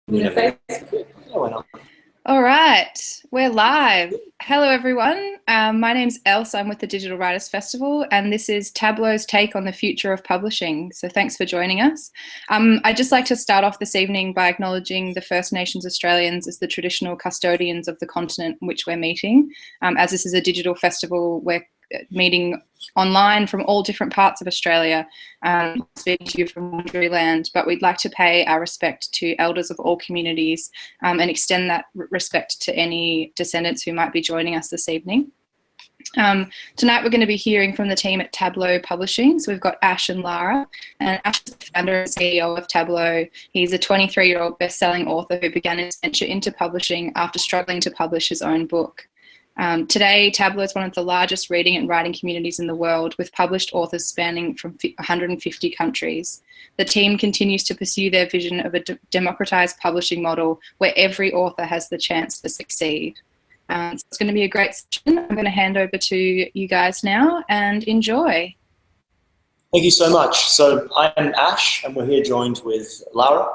Yeah, why not? All right, we're live. Hello, everyone. My name's Else. I'm with the Digital Writers Festival, and this is Tablo's take on the future of publishing. So thanks for joining us. I'd just like to start off this evening by acknowledging the First Nations Australians as the traditional custodians of the continent in which we're meeting. As this is a digital festival, we're meeting online from all different parts of Australia, speaking to you from Wonderyland, but we'd like to pay our respect to elders of all communities and extend that respect to any descendants who might be joining us this evening. Tonight we're going to be hearing from the team at Tablo Publishing. So we've got Ash and Lara, and Ash is the founder and CEO of Tablo. He's a 23-year-old best-selling author who began his venture into publishing after struggling to publish his own book. Today, Tablo is one of the largest reading and writing communities in the world, with published authors spanning from 150 countries. The team continues to pursue their vision of a democratized publishing model where every author has the chance to succeed. So it's going to be a great session. I'm going to hand over to you guys now and enjoy. Thank you so much. So I'm Ash, and we're here joined with Lara.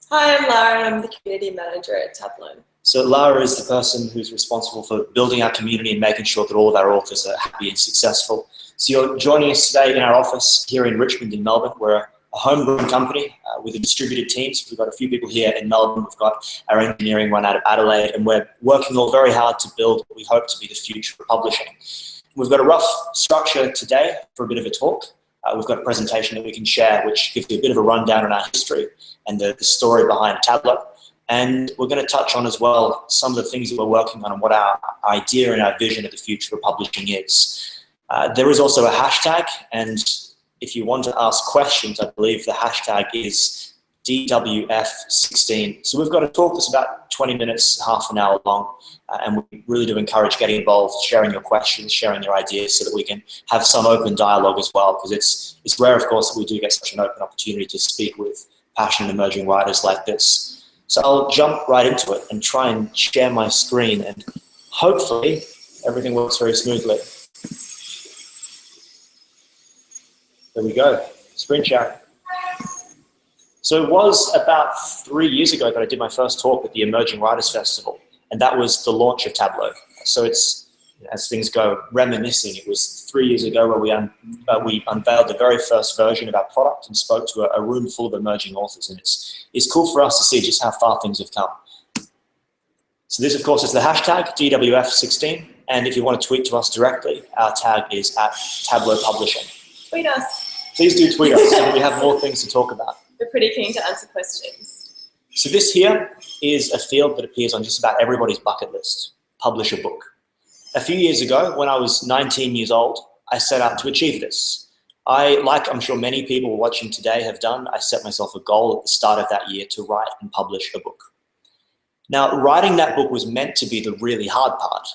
Hi, I'm Lara. I'm the community manager at Tablo. So Lara is the person who's responsible for building our community and making sure that all of our authors are happy and successful. So you're joining us today in our office here in Richmond in Melbourne. We're a homegrown company with a distributed team. So we've got a few people here in Melbourne. We've got our engineering run out of Adelaide, and we're working all very hard to build what we hope to be the future of publishing. We've got a rough structure today for a bit of a talk. We've got a presentation that we can share, which gives you a bit of a rundown on our history and the story behind Tablo. And we're going to touch on as well some of the things that we're working on and what our idea and our vision of the future of publishing is. There is also a hashtag, and if you want to ask questions, I believe the hashtag is DWF16. So we've got a talk that's about 20 minutes, half an hour long, and we really do encourage getting involved, sharing your questions, sharing your ideas so that we can have some open dialogue as well, because it's rare, of course, that we do get such an open opportunity to speak with passionate emerging writers like this. So I'll jump right into it and try and share my screen, and hopefully everything works very smoothly. There we go, screen sharing. So it was about 3 years ago that I did my first talk at the Emerging Writers Festival, and that was the launch of Tablo. So it's, as things go, reminiscing. It was 3 years ago where we unveiled the very first version of our product and spoke to a room full of emerging authors, and it's cool for us to see just how far things have come. So this, of course, is the hashtag DWF16, and if you want to tweet to us directly, our tag is at Tablo Publishing. Tweet us. Please do tweet us so that we have more things to talk about. We're pretty keen to answer questions. So this here is a field that appears on just about everybody's bucket list: publish a book. A few years ago, when I was 19 years old, I set out to achieve this. Like I'm sure many people watching today have done, I set myself a goal at the start of that year to write and publish a book. Now, writing that book was meant to be the really hard part,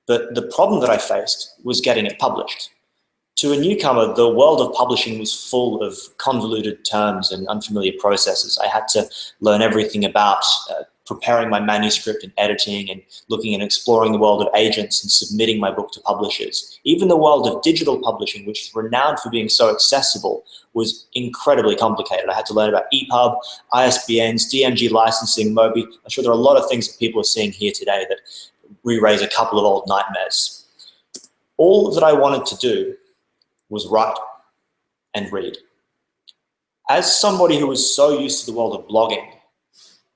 but the problem that I faced was getting it published. To a newcomer, the world of publishing was full of convoluted terms and unfamiliar processes. I had to learn everything about preparing my manuscript and editing and looking and exploring the world of agents and submitting my book to publishers. Even the world of digital publishing, which is renowned for being so accessible, was incredibly complicated. I had to learn about EPUB, ISBNs, DMG licensing, Mobi. I'm sure there are a lot of things that people are seeing here today that re-raise a couple of old nightmares. All that I wanted to do was write and read. As somebody who was so used to the world of blogging,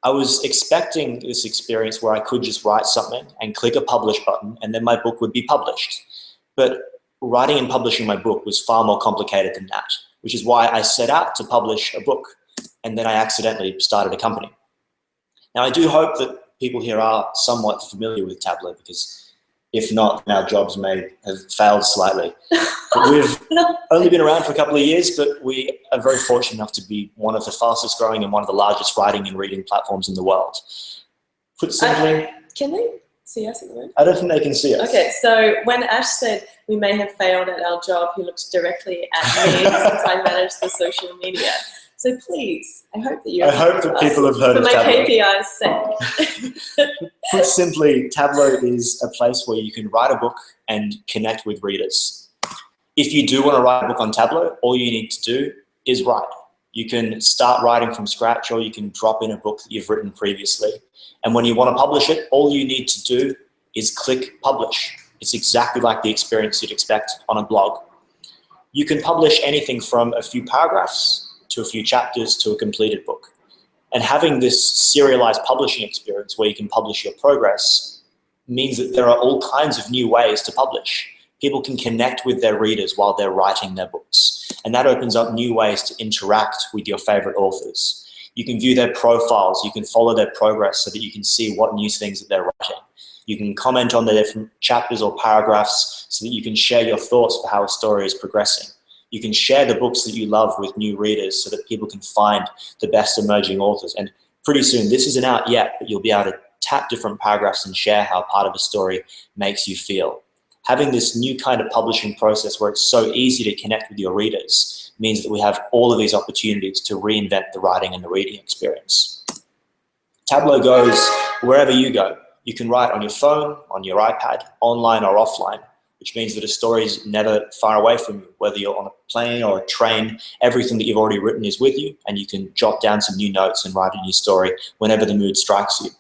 I was expecting this experience where I could just write something and click a publish button and then my book would be published. But writing and publishing my book was far more complicated than that, which is why I set out to publish a book, and then I accidentally started a company. Now, I do hope that people here are somewhat familiar with Tablo, because if not, our jobs may have failed slightly. But we've only been around for a couple of years, but we are very fortunate enough to be one of the fastest growing and one of the largest writing and reading platforms in the world. Put simply... Can they see us at the moment? I don't think they can see us. Okay, so when Ash said we may have failed at our job, he looked directly at me since I manage the social media. So please, I hope that you. I hope that people have heard of Tablo. For my KPI's sake. Put simply, Tablo is a place where you can write a book and connect with readers. If you do want to write a book on Tablo, all you need to do is write. You can start writing from scratch, or you can drop in a book that you've written previously. And when you want to publish it, all you need to do is click publish. It's exactly like the experience you'd expect on a blog. You can publish anything from a few paragraphs to a few chapters to a completed book. And having this serialized publishing experience where you can publish your progress means that there are all kinds of new ways to publish. People can connect with their readers while they're writing their books. And that opens up new ways to interact with your favorite authors. You can view their profiles, you can follow their progress so that you can see what new things that they're writing. You can comment on the different chapters or paragraphs so that you can share your thoughts for how a story is progressing. You can share the books that you love with new readers so that people can find the best emerging authors. And pretty soon, this isn't out yet, but you'll be able to tap different paragraphs and share how part of a story makes you feel. Having this new kind of publishing process where it's so easy to connect with your readers means that we have all of these opportunities to reinvent the writing and the reading experience. Tablo goes wherever you go. You can write on your phone, on your iPad, online or offline, which means that a story is never far away from you. Whether you're on a plane or a train, everything that you've already written is with you, and you can jot down some new notes and write a new story whenever the mood strikes you.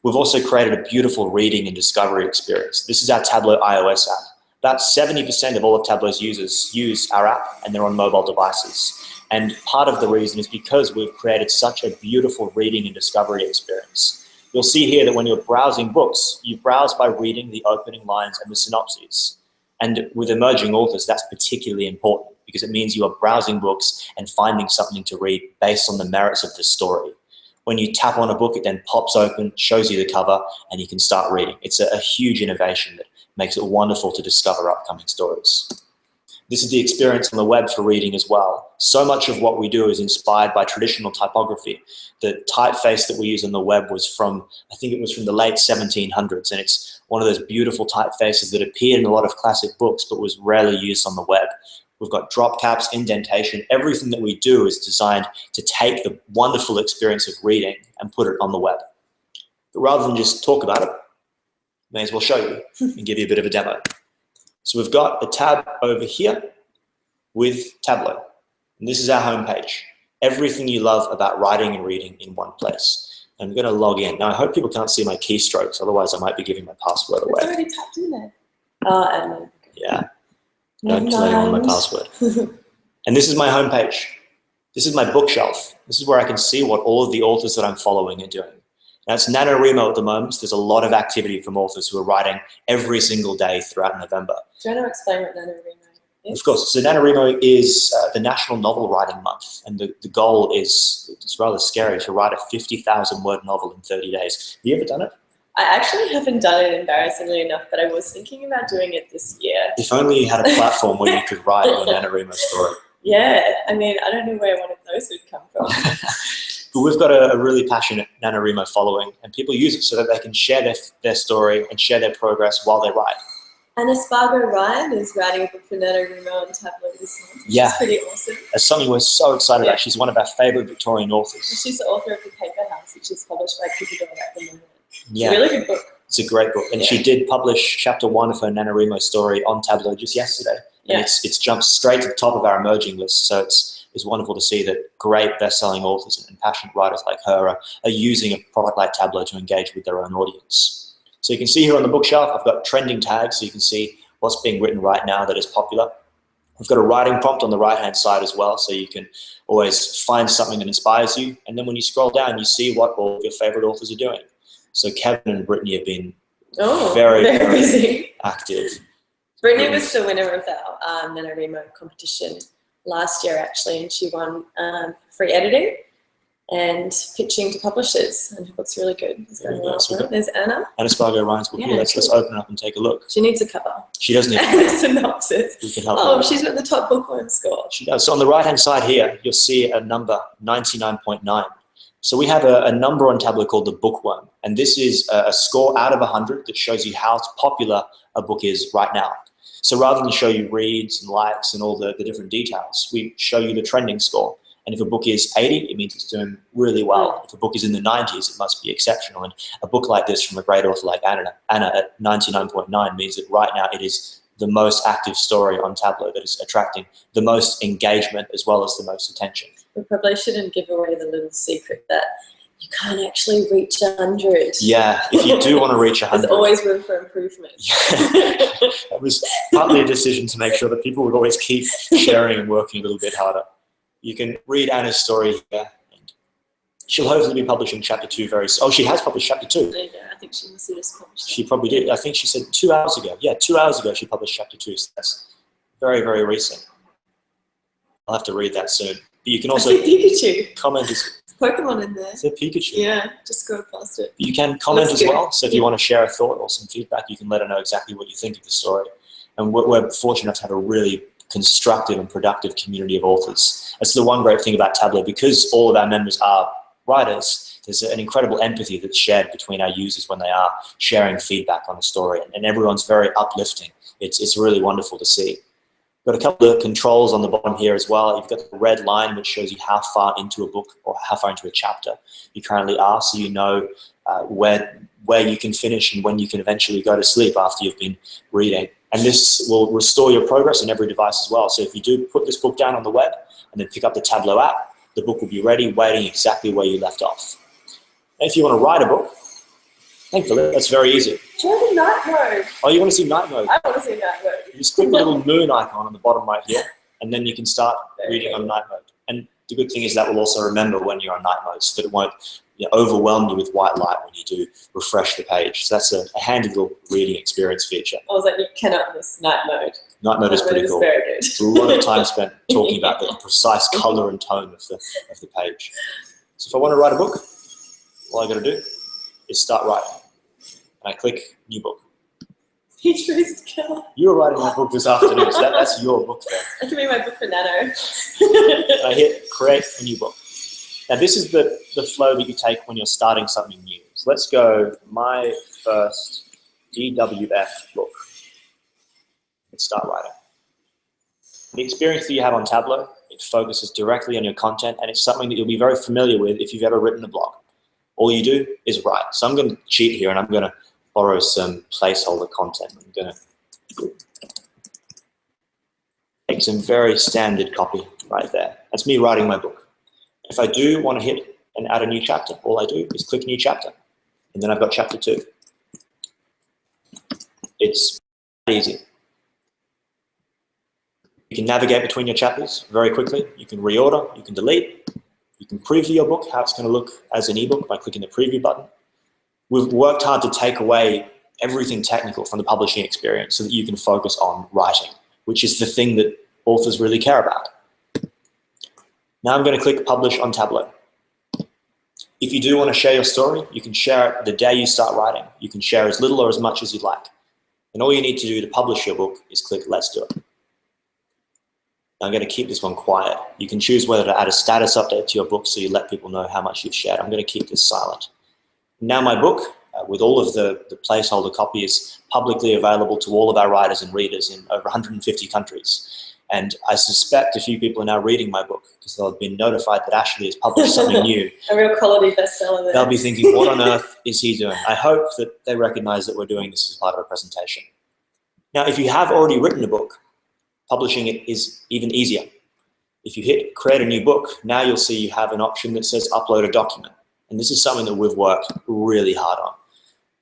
We've also created a beautiful reading and discovery experience. This is our Tablo iOS app. About 70% of all of Tablo's users use our app, and they're on mobile devices. And part of the reason is because we've created such a beautiful reading and discovery experience. You'll see here that when you're browsing books, you browse by reading the opening lines and the synopses. And with emerging authors, that's particularly important because it means you are browsing books and finding something to read based on the merits of the story. When you tap on a book, it then pops open, shows you the cover, and you can start reading. It's a huge innovation that makes it wonderful to discover upcoming stories. This is the experience on the web for reading as well. So much of what we do is inspired by traditional typography. The typeface that we use on the web was from, I think it was from the late 1700s, and it's one of those beautiful typefaces that appeared in a lot of classic books but was rarely used on the web. We've got drop caps, indentation. Everything that we do is designed to take the wonderful experience of reading and put it on the web. But rather than just talk about it, may as well show you and give you a bit of a demo. So we've got a tab over here with Tablo. And this is our homepage. Everything you love about writing and reading in one place. I'm going to log in. Now, I hope people can't see my keystrokes, otherwise I might be giving my password away. It's already tapped in there. Oh, Admin. Yeah. Don't tell anyone my password. And this is my homepage. This is my bookshelf. This is where I can see what all of the authors that I'm following are doing. Now, it's NaNoWriMo at the moment. There's a lot of activity from authors who are writing every single day throughout November. Do you want to explain what NaNoWriMo is? Of course. So NaNoWriMo is the National Novel Writing Month. And the goal is, it's rather scary, to write a 50,000-word novel in 30 days. Have you ever done it? I actually haven't done it, embarrassingly enough, but I was thinking about doing it this year. If only you had a platform where you could write your NaNoWriMo story. Yeah, I mean, I don't know where one of those would come from. But we've got a really passionate NaNoWriMo following, and people use it so that they can share their story and share their progress while they write. And Espargo Ryan is writing a book for NaNoWriMo on Tablo this month, which is pretty awesome. That's something we're so excited about. She's one of our favourite Victorian authors. And she's the author of The Paper House, which is published by Kipidor at the moment. Yeah. It's a really good book. It's a great book. And she did publish chapter 1 of her NaNoWriMo story on Tablo just yesterday. And it's jumped straight to the top of our emerging list. So it's wonderful to see that great best-selling authors and passionate writers like her are using a product like Tablo to engage with their own audience. So you can see here on the bookshelf, I've got trending tags, so you can see what's being written right now that is popular. We've got a writing prompt on the right-hand side as well, so you can always find something that inspires you. And then when you scroll down, you see what all of your favorite authors are doing. So Kevin and Brittany have been very busy, active. Brittany was the winner of our NaNoWriMo competition last year, actually, and she won free editing and pitching to publishers, and her book's really good. There's Anna. Anna Espargo Ryan's book. Yeah, let's open it up and take a look. She needs a cover. She does need a cover. And a synopsis. We can help her. She's got the top bookworm score. She does. So on the right-hand side here, you'll see a number, 99.9. So we have a number on Tablo called the bookworm, and this is a score out of 100 that shows you how popular a book is right now. So rather than show you reads and likes and all the different details, we show you the trending score. And if a book is 80, it means it's doing really well. If a book is in the 90s, it must be exceptional. And a book like this from a great author like Anna at 99.9 means that right now it is the most active story on Tablo that is attracting the most engagement as well as the most attention. We probably shouldn't give away the little secret that you can't actually reach 100. Yeah, if you do want to reach 100. There's always room for improvement. That was partly a decision to make sure that people would always keep sharing and working a little bit harder. You can read Anna's story here. And she'll hopefully be publishing chapter 2 very soon. Oh, she has published chapter 2. There you go. I think she must have just published. She probably did. I think she said 2 hours ago. Yeah, 2 hours ago she published chapter 2. So that's very, very recent. I'll have to read that soon. But you can also Pikachu. comment. There's Pokemon in there. Is it Pikachu? Yeah, just go past it. You can comment Looks as good. well. So if you want to share a thought or some feedback, you can let her know exactly what you think of the story. And we're fortunate to have a really constructive and productive community of authors. That's the one great thing about Tablo. Because all of our members are writers, there's an incredible empathy that's shared between our users when they are sharing feedback on a story. And everyone's very uplifting. It's really wonderful to see. Got a couple of controls on the bottom here as well. You've got the red line, which shows you how far into a book or how far into a chapter you currently are, so you know where you can finish and when you can eventually go to sleep after you've been reading. And this will restore your progress on every device as well. So if you do put this book down on the web and then pick up the Tablo app, the book will be ready, waiting exactly where you left off. And if you want to write a book, thankfully, that's very easy. Do you have night mode? Oh, you want to see night mode? I want to see night mode. You just click the little moon icon on the bottom right here, and then you can start reading on night mode. And the good thing is that will also remember when you're on night mode, so that it won't overwhelm you with white light when you do refresh the page. So that's a handy little reading experience feature. I was like, you cannot miss night mode. Night mode is pretty cool. Very good. It's a lot of time spent talking about the precise color and tone of the page. So if I want to write a book, all I got to do is start writing. And I click new book. Peaches Killer. You were writing my book this afternoon, so that's your book there. That can be my book for Nano. I hit create a new book. Now this is the flow that you take when you're starting something new. So let's go my first DWF book. Let's start writing. The experience that you have on Tablo, it focuses directly on your content, and it's something that you'll be very familiar with if you've ever written a blog. All you do is write. So I'm going to cheat here and I'm going to borrow some placeholder content. I'm going to take some very standard copy right there. That's me writing my book. If I do want to hit and add a new chapter, all I do is click new chapter. And then I've got chapter 2. It's easy. You can navigate between your chapters very quickly. You can reorder, you can delete. You can preview your book, how it's going to look as an ebook by clicking the preview button. We've worked hard to take away everything technical from the publishing experience so that you can focus on writing, which is the thing that authors really care about. Now I'm going to click Publish on Tablo. If you do want to share your story, you can share it the day you start writing. You can share as little or as much as you'd like. And all you need to do to publish your book is click Let's Do It. I'm going to keep this one quiet. You can choose whether to add a status update to your book so you let people know how much you've shared. I'm going to keep this silent. Now my book, with all of the placeholder copy, is publicly available to all of our writers and readers in over 150 countries. And I suspect a few people are now reading my book because they'll have been notified that Ashley has published something new. A real quality bestseller there. They'll be thinking, what on earth is he doing? I hope that they recognize that we're doing this as part of a presentation. Now, if you have already written a book, publishing it is even easier. If you hit create a new book, now you'll see you have an option that says upload a document. And this is something that we've worked really hard on.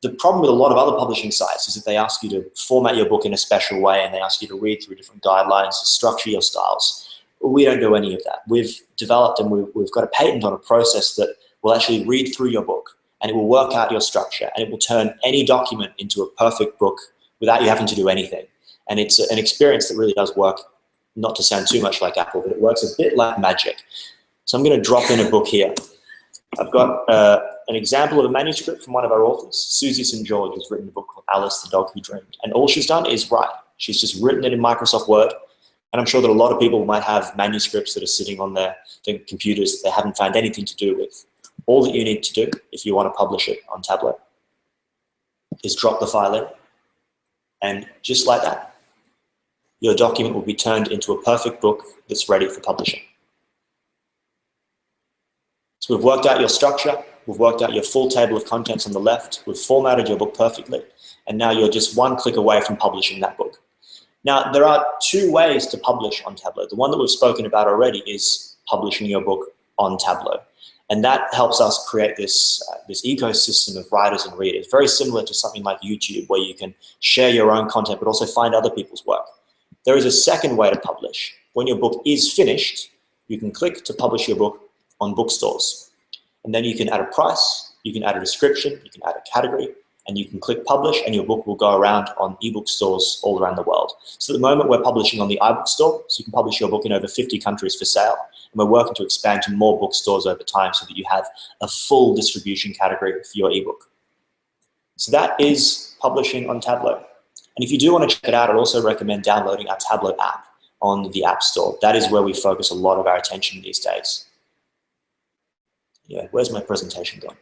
The problem with a lot of other publishing sites is that they ask you to format your book in a special way and they ask you to read through different guidelines to structure your styles. We don't do any of that. We've developed and we've got a patent on a process that will actually read through your book and it will work out your structure and it will turn any document into a perfect book without you having to do anything. And it's an experience that really does work, not to sound too much like Apple, but it works a bit like magic. So I'm going to drop in a book here. I've got an example of a manuscript from one of our authors. Susie St. George has written a book called Alice the Dog Who Dreamed. And all she's done is write. She's just written it in Microsoft Word. And I'm sure that a lot of people might have manuscripts that are sitting on their computers that they haven't found anything to do with. All that you need to do, if you want to publish it on Tablo, is drop the file in. And just like that, your document will be turned into a perfect book that's ready for publishing. So we've worked out your structure, we've worked out your full table of contents on the left, we've formatted your book perfectly, and now you're just one click away from publishing that book. Now, there are two ways to publish on Tablo. The one that we've spoken about already is publishing your book on Tablo. And that helps us create this ecosystem of writers and readers, very similar to something like YouTube, where you can share your own content, but also find other people's work. There is a second way to publish. When your book is finished, you can click to publish your book on bookstores. And then you can add a price, you can add a description, you can add a category, and you can click publish, and your book will go around on ebook stores all around the world. So at the moment, we're publishing on the iBook store, so you can publish your book in over 50 countries for sale. And we're working to expand to more bookstores over time so that you have a full distribution category for your ebook. So that is publishing on Tablo. And if you do want to check it out, I'd also recommend downloading our Tablo app on the App Store. That is where we focus a lot of our attention these days. Yeah, where's my presentation gone?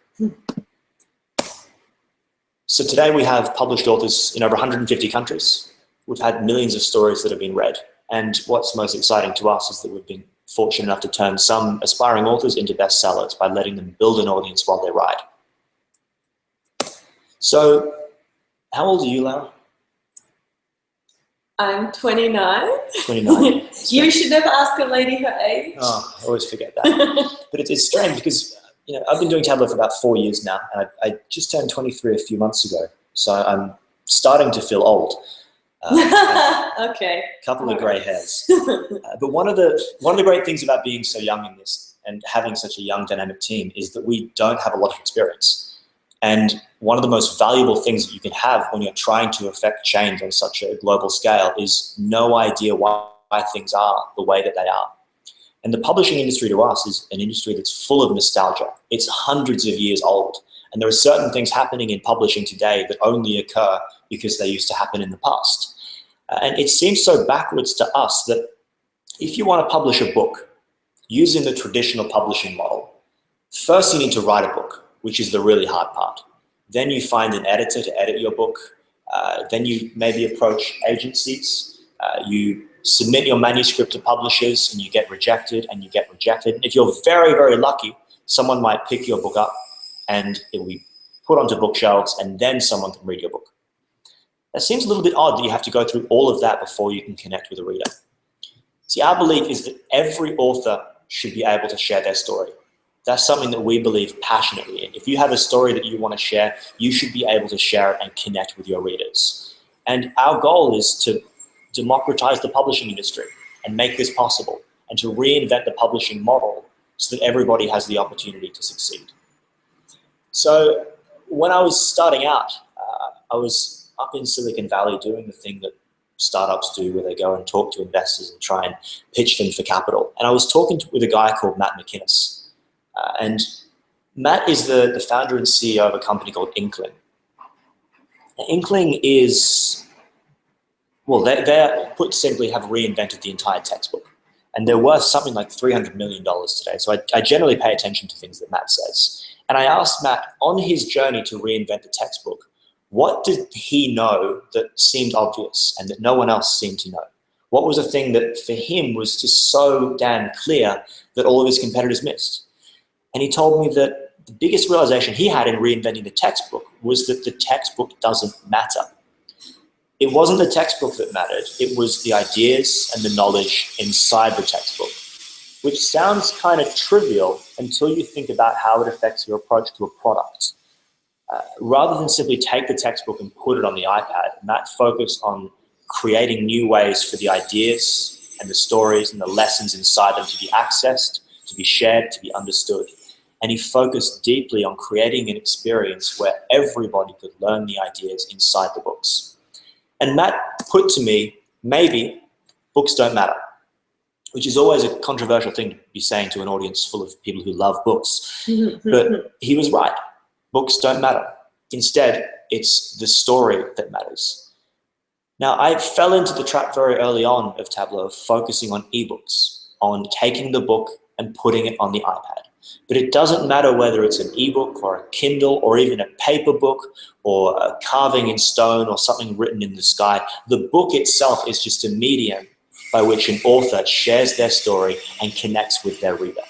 So today we have published authors in over 150 countries. We've had millions of stories that have been read. And what's most exciting to us is that we've been fortunate enough to turn some aspiring authors into bestsellers by letting them build an audience while they write. So how old are you, Lara? I'm 29. 29. You should never ask a lady her age. Oh, I always forget that. But it's strange because I've been doing Tablo for about 4 years now, and I just turned 23 a few months ago. So I'm starting to feel old. Okay. A couple of grey hairs. But one of the great things about being so young in this and having such a young dynamic team is that we don't have a lot of experience. And one of the most valuable things that you can have when you're trying to affect change on such a global scale is no idea why things are the way that they are. And the publishing industry to us is an industry that's full of nostalgia. It's hundreds of years old. And there are certain things happening in publishing today that only occur because they used to happen in the past. And it seems so backwards to us that if you want to publish a book using the traditional publishing model, first you need to write a book, which is the really hard part. Then you find an editor to edit your book. Then you maybe approach agencies. You submit your manuscript to publishers and you get rejected and you get rejected. And if you're very, very lucky, someone might pick your book up and it will be put onto bookshelves and then someone can read your book. That seems a little bit odd that you have to go through all of that before you can connect with a reader. See, our belief is that every author should be able to share their story. That's something that we believe passionately in. If you have a story that you want to share, you should be able to share it and connect with your readers. And our goal is to democratize the publishing industry and make this possible and to reinvent the publishing model so that everybody has the opportunity to succeed. So when I was starting out, I was up in Silicon Valley doing the thing that startups do where they go and talk to investors and try and pitch them for capital. And I was talking with a guy called Matt McInnes. And Matt is the founder and CEO of a company called Inkling. Now, Inkling is, well, they put simply have reinvented the entire textbook. And they're worth something like $300 million today. So I generally pay attention to things that Matt says. And I asked Matt, on his journey to reinvent the textbook, what did he know that seemed obvious and that no one else seemed to know? What was a thing that for him was just so damn clear that all of his competitors missed? And he told me that the biggest realization he had in reinventing the textbook was that the textbook doesn't matter. It wasn't the textbook that mattered. It was the ideas and the knowledge inside the textbook, which sounds kind of trivial until you think about how it affects your approach to a product. Rather than simply take the textbook and put it on the iPad, Matt focused on creating new ways for the ideas and the stories and the lessons inside them to be accessed, to be shared, to be understood. And he focused deeply on creating an experience where everybody could learn the ideas inside the books. And Matt put to me, maybe books don't matter, which is always a controversial thing to be saying to an audience full of people who love books. But he was right. Books don't matter. Instead, it's the story that matters. Now, I fell into the trap very early on of Tablo of focusing on ebooks, on taking the book and putting it on the iPad. But it doesn't matter whether it's an ebook or a Kindle or even a paper book or a carving in stone or something written in the sky. The book itself is just a medium by which an author shares their story and connects with their reader.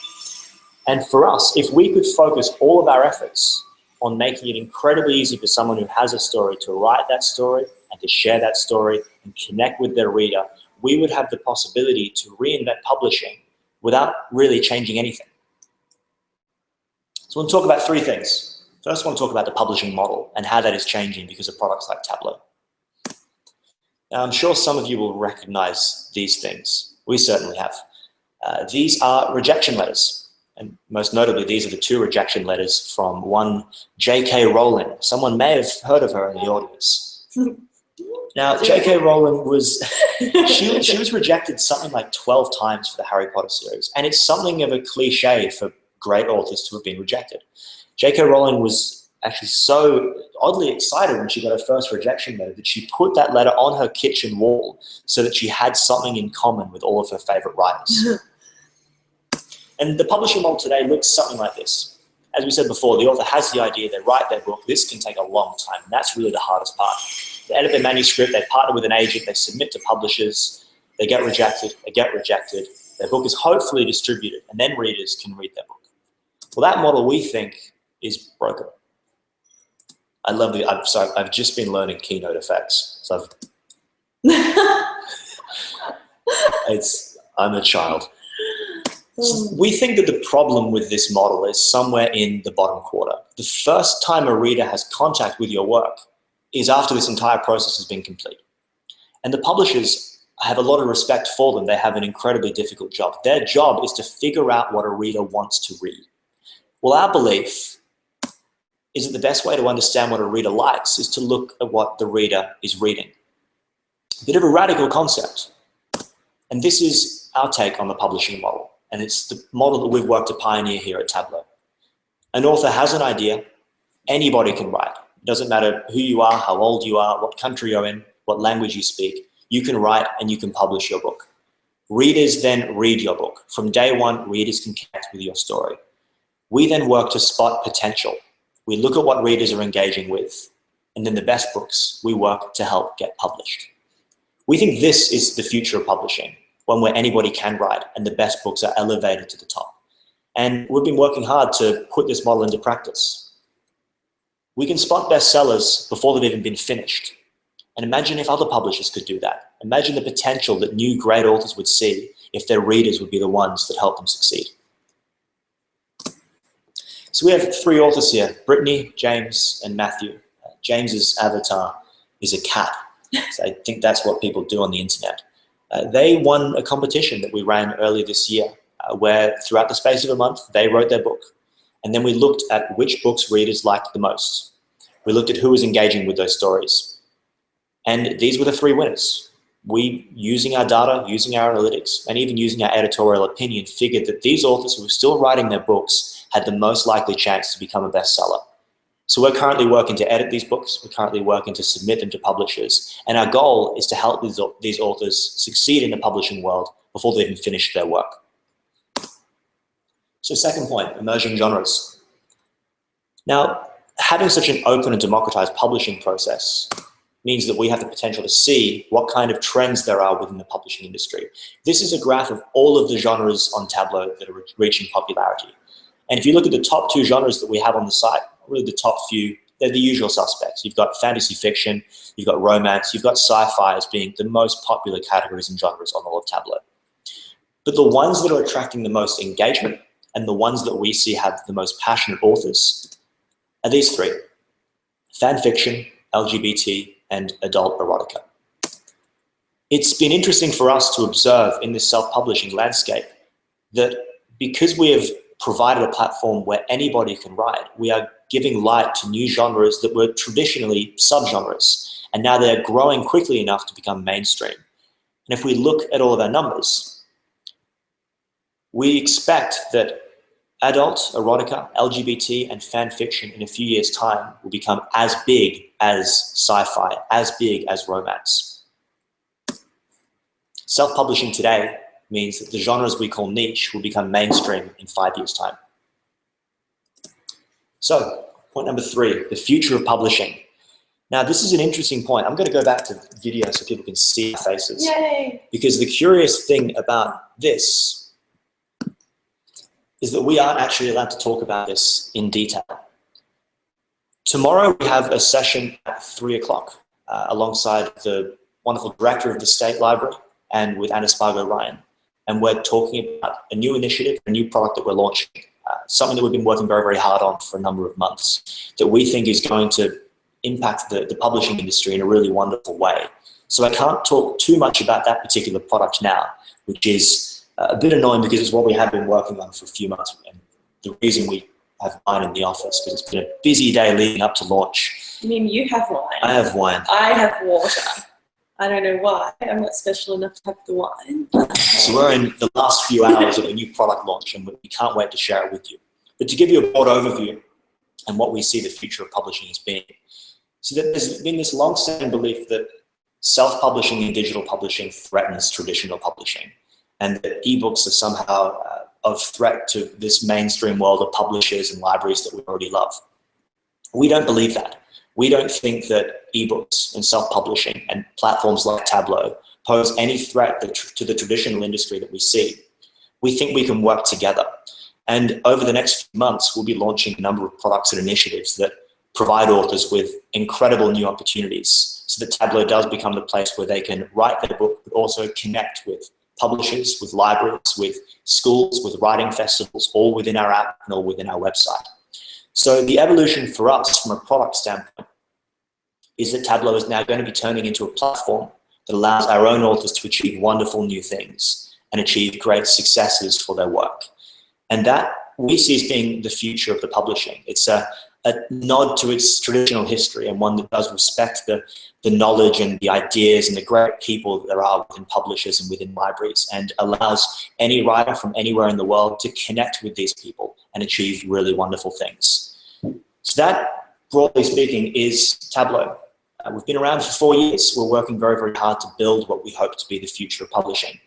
And for us, if we could focus all of our efforts on making it incredibly easy for someone who has a story to write that story and to share that story and connect with their reader, we would have the possibility to reinvent publishing without really changing anything. So I want to talk about three things. First, I want to talk about the publishing model and how that is changing because of products like Tablo. Now, I'm sure some of you will recognize these things. We certainly have. These are rejection letters. And most notably, these are the two rejection letters from one J.K. Rowling. Someone may have heard of her in the audience. Now, J.K. Rowling was, she was rejected something like 12 times for the Harry Potter series. And it's something of a cliche for great authors to have been rejected. J.K. Rowling was actually so oddly excited when she got her first rejection letter that she put that letter on her kitchen wall so that she had something in common with all of her favorite writers. And the publishing model today looks something like this. As we said before, the author has the idea, they write their book. This can take a long time, and that's really the hardest part. They edit their manuscript, they partner with an agent, they submit to publishers, they get rejected, their book is hopefully distributed, and then readers can read their book. Well, that model we think is broken. I love the, I've just been learning keynote effects. So I'm a child. So we think that the problem with this model is somewhere in the bottom quarter. The first time a reader has contact with your work is after this entire process has been complete. And the publishers have a lot of respect for them. They have an incredibly difficult job. Their job is to figure out what a reader wants to read. Well, our belief is that the best way to understand what a reader likes is to look at what the reader is reading. A bit of a radical concept. And this is our take on the publishing model. And it's the model that we've worked to pioneer here at Tablo. An author has an idea, anybody can write. It doesn't matter who you are, how old you are, what country you're in, what language you speak. You can write and you can publish your book. Readers then read your book. From day one, readers can connect with your story. We then work to spot potential. We look at what readers are engaging with, and then the best books we work to help get published. We think this is the future of publishing, one where anybody can write and the best books are elevated to the top. And we've been working hard to put this model into practice. We can spot bestsellers before they've even been finished. And imagine if other publishers could do that. Imagine the potential that new great authors would see if their readers would be the ones that help them succeed. So we have three authors here, Brittany, James, and Matthew. James's avatar is a cat. So I think that's what people do on the internet. They won a competition that we ran earlier this year, where throughout the space of a month, they wrote their book. And then we looked at which books readers liked the most. We looked at who was engaging with those stories. And these were the three winners. We, using our data, using our analytics, and even using our editorial opinion, figured that these authors who were still writing their books had the most likely chance to become a bestseller. So we're currently working to edit these books. We're currently working to submit them to publishers. And our goal is to help these authors succeed in the publishing world before they've even finished their work. So second point, emerging genres. Now, having such an open and democratized publishing process means that we have the potential to see what kind of trends there are within the publishing industry. This is a graph of all of the genres on Tablo that are reaching popularity. And if you look at the top two genres that we have on the site, really the top few, they're the usual suspects. You've got fantasy fiction, you've got romance, you've got sci-fi as being the most popular categories and genres on all of Tablo. But the ones that are attracting the most engagement and the ones that we see have the most passionate authors are these three: fan fiction, LGBT, and adult erotica. It's been interesting for us to observe in this self-publishing landscape that because we have provided a platform where anybody can write, we are giving light to new genres that were traditionally subgenres, and now they're growing quickly enough to become mainstream. And if we look at all of our numbers, we expect that adult, erotica, LGBT, and fan fiction in a few years' time will become as big as sci-fi, as big as romance. Self-publishing today means that the genres we call niche will become mainstream in 5 years' time. So, point number three, the future of publishing. Now, this is an interesting point. I'm going to go back to video so people can see our faces. Yay! Because the curious thing about this is that we aren't actually allowed to talk about this in detail. Tomorrow we have a session at 3 o'clock alongside the wonderful director of the State Library and with Anna Spargo Ryan. and we're talking about a new initiative, a new product that we're launching, something that we've been working very, very hard on for a number of months that we think is going to impact the publishing industry in a really wonderful way. So I can't talk too much about that particular product now, which is a bit annoying because it's what we have been working on for a few months. And the reason we have wine in the office, because it's been a busy day leading up to launch. You mean you have wine? I have wine. I have water. I don't know why. I'm not special enough to have the wine. So we're in the last few hours of a new product launch, and we can't wait to share it with you. But to give you a broad overview and what we see the future of publishing as being, so that there's been this long-standing belief that self-publishing and digital publishing threatens traditional publishing, and that ebooks are somehow of threat to this mainstream world of publishers and libraries that we already love. We don't believe that. We don't think that ebooks and self-publishing and platforms like Tablo pose any threat to the traditional industry that we see. We think we can work together. And over the next few months, we'll be launching a number of products and initiatives that provide authors with incredible new opportunities so that Tablo does become the place where they can write their book, but also connect with publishers, with libraries, with schools, with writing festivals, all within our app and all within our website. So the evolution for us from a product standpoint is that Tablo is now going to be turning into a platform that allows our own authors to achieve wonderful new things and achieve great successes for their work. And that we see as being the future of the publishing. It's a nod to its traditional history, and one that does respect the knowledge and the ideas and the great people that there are within publishers and within libraries, and allows any writer from anywhere in the world to connect with these people and achieve really wonderful things. So that, broadly speaking, is Tablo. We've been around for 4 years. We're working very, very hard to build what we hope to be the future of publishing.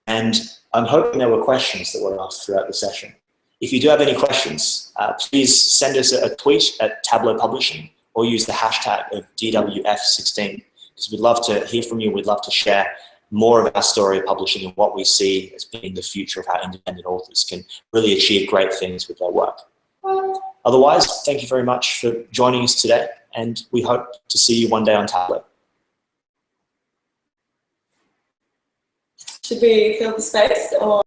And I'm hoping there were questions that were asked throughout the session. If you do have any questions, please send us a tweet at Tablo Publishing or use the hashtag of DWF16, because we'd love to hear from you. We'd love to share more of our story of publishing and what we see as being the future of how independent authors can really achieve great things with their work. Otherwise, thank you very much for joining us today, and we hope to see you one day on Tablo. Should we fill the space or?